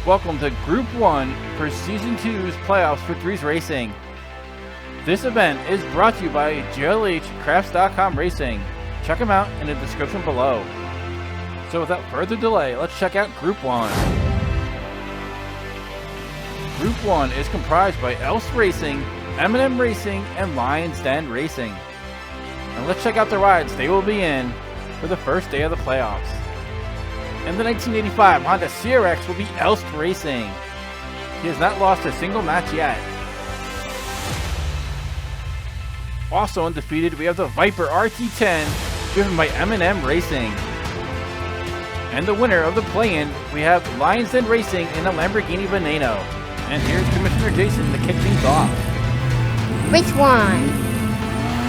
Welcome to Group 1 for Season 2's playoffs for 3's Racing. This event is brought to you by JLHcrafts.com Racing. Check them out in the description below. So without further delay, let's check out Group 1. Group 1 is comprised by Else Racing, M&M Racing, and Lions Den Racing. And let's check out the rides they will be in for the first day of the playoffs. In the 1985 Honda CRX will be Else Racing. He has not lost a single match yet. Also undefeated, we have the Viper RT10 driven by M&M Racing. And the winner of the play-in, we have Lions Den Racing in a Lamborghini Veneno. And here's Commissioner Jason to kick things off. Race 1.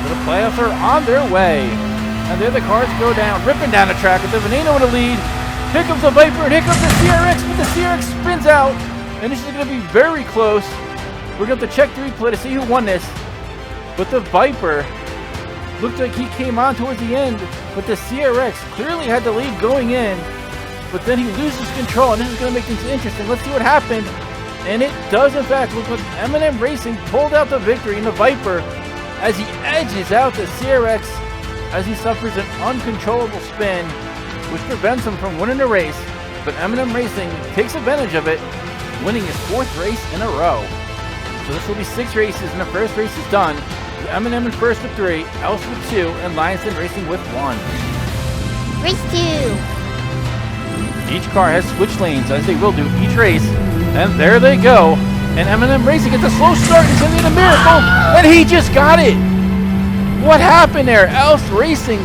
So the playoffs are on their way. And there the cars go down, ripping down the track with the Veneno in the lead. Here comes the Viper, and here comes the CRX, but the CRX spins out, and this is going to be very close. We're going to have to check the replay to see who won this. But the Viper looked like he came on towards the end, but the CRX clearly had the lead going in, but then he loses control, and this is going to make things interesting. Let's see what happened. And it does, in fact, look like M&M Racing pulled out the victory in the Viper as he edges out the CRX as he suffers an uncontrollable spin, which prevents him from winning the race, but M&M Racing takes advantage of it, winning his 4th race in a row. So this will be 6 races, and the first race is done, with M&M in first with 3, Else with 2, and Lions Den Racing with 1. Race 2. Each car has switch lanes, as they will do each race, and there they go. And M&M Racing gets a slow start, and sending a miracle, and he just got it! What happened there? Else Racing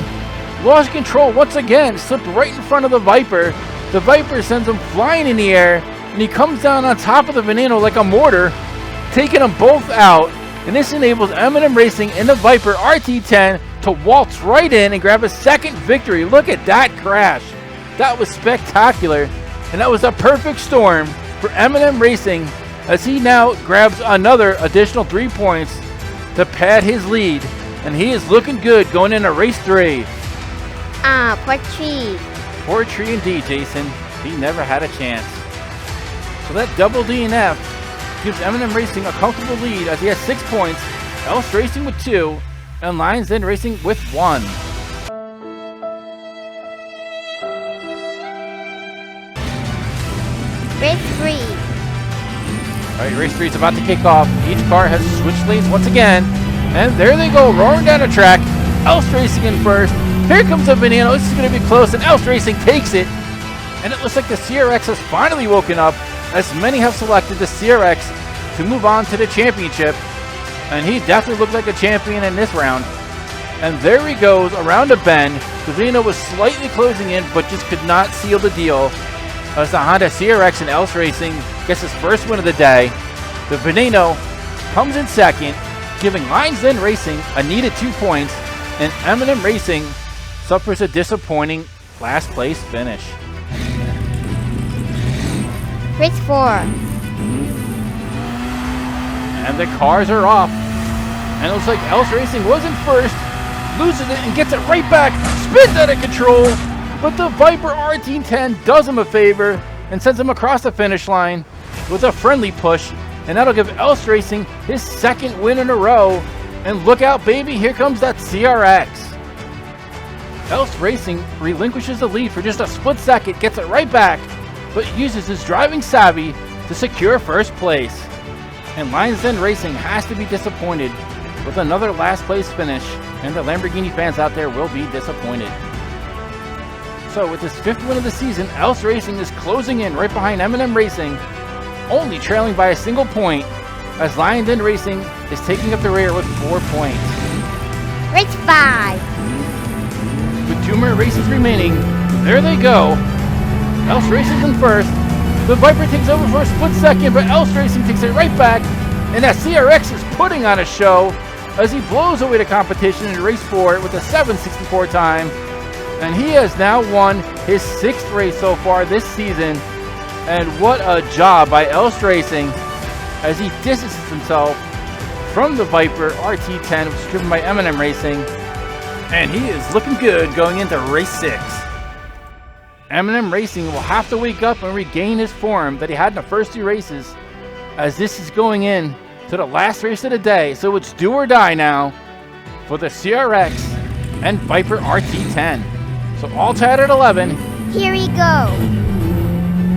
lost control once again, slipped right in front of the Viper. The Viper sends him flying in the air, and he comes down on top of the Veneno like a mortar, taking them both out. And this enables M&M Racing and the Viper RT10 to waltz right in and grab a second victory. Look at that crash. That was spectacular, and that was a perfect storm for M&M Racing as he now grabs another additional 3 points to pad his lead. And he is looking good going into race 3. Poor Tree. Poor Tree indeed, Jason. He never had a chance. So that double DNF gives M&M Racing a comfortable lead as he has 6 points, Else Racing with 2, and Lions Den Racing with 1. Race 3. Alright, race 3 is about to kick off. Each car has switched lanes once again. And there they go, roaring down the track. Else Racing in first. Here comes the Veneno. This is going to be close, and Else Racing takes it. And it looks like the CRX has finally woken up, as many have selected the CRX to move on to the championship. And he definitely looked like a champion in this round. And there he goes around a bend. The Veneno was slightly closing in, but just could not seal the deal, as the Honda CRX and Else Racing gets his first win of the day. The Veneno comes in second, giving Lions Den Racing a needed 2 points, and M&M Racing suffers a disappointing last place finish. Race 4. And the cars are off. And it looks like Else Racing was in first, loses it and gets it right back, spins out of control, but the Viper RT10 does him a favor and sends him across the finish line with a friendly push. And that'll give Else Racing his 2nd win in a row. And look out, baby, here comes that CRX. Else Racing relinquishes the lead for just a split second, gets it right back, but uses his driving savvy to secure first place. And Lions Den Racing has to be disappointed with another last place finish, and the Lamborghini fans out there will be disappointed. So with his 5th win of the season, Else Racing is closing in right behind M&M Racing, only trailing by a single point, as Lions Den Racing is taking up the rear with 4 points. Race 5. With 2 more races remaining, there they go. Else Racing's in first. The Viper takes over for a split second, but Else Racing takes it right back, and that CRX is putting on a show as he blows away the competition in race 4 with a 7.64 time. And he has now won his 6th race so far this season. And what a job by Else Racing as he distances himself from the Viper RT10, which is driven by M&M Racing. And he is looking good going into race 6. M&M Racing will have to wake up and regain his form that he had in the first 2 races, as this is going in to the last race of the day. So it's do or die now for the CRX and Viper RT10. So all tied at 11. Here we go.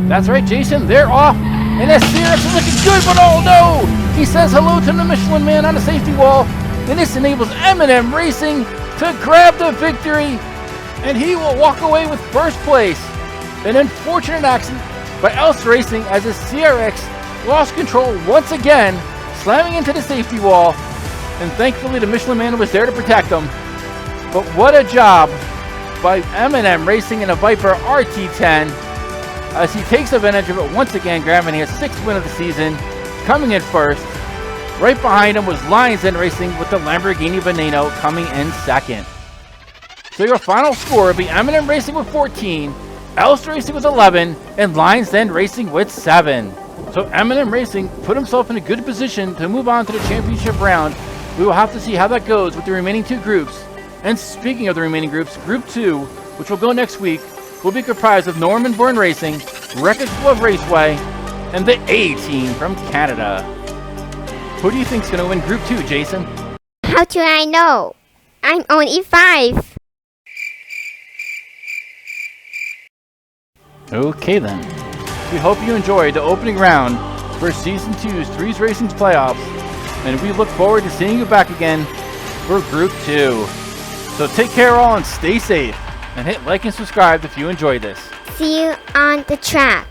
That's right, Jason. They're off. And the CRX is looking good, but oh no! He says hello to the Michelin Man on the safety wall. And this enables M&M Racing to grab the victory. And he will walk away with first place. An unfortunate accident by Else Racing as the CRX lost control once again, slamming into the safety wall. And thankfully the Michelin Man was there to protect him. But what a job by M&M Racing in a Viper RT10 as he takes advantage of it once again, grabbing his 6th win of the season, coming in first. Right behind him was Lions Den Racing with the Lamborghini Veneno coming in second. So your final score will be M&M Racing with 14, Else Racing with 11, and Lions Den Racing with 7. So M&M Racing put himself in a good position to move on to the championship round. We will have to see how that goes with the remaining 2 groups. And speaking of the remaining groups, Group 2, which will go next week, will be comprised of Norman Bourne Racing, Wreckage Club Raceway, and the A-Team from Canada. Who do you think's going to win Group 2, Jason? How do I know? I'm only 5. Okay then. We hope you enjoyed the opening round for Season 2's 3's Racing's playoffs, and we look forward to seeing you back again for Group 2. So take care all and stay safe, and hit like and subscribe if you enjoyed this. See you on the track.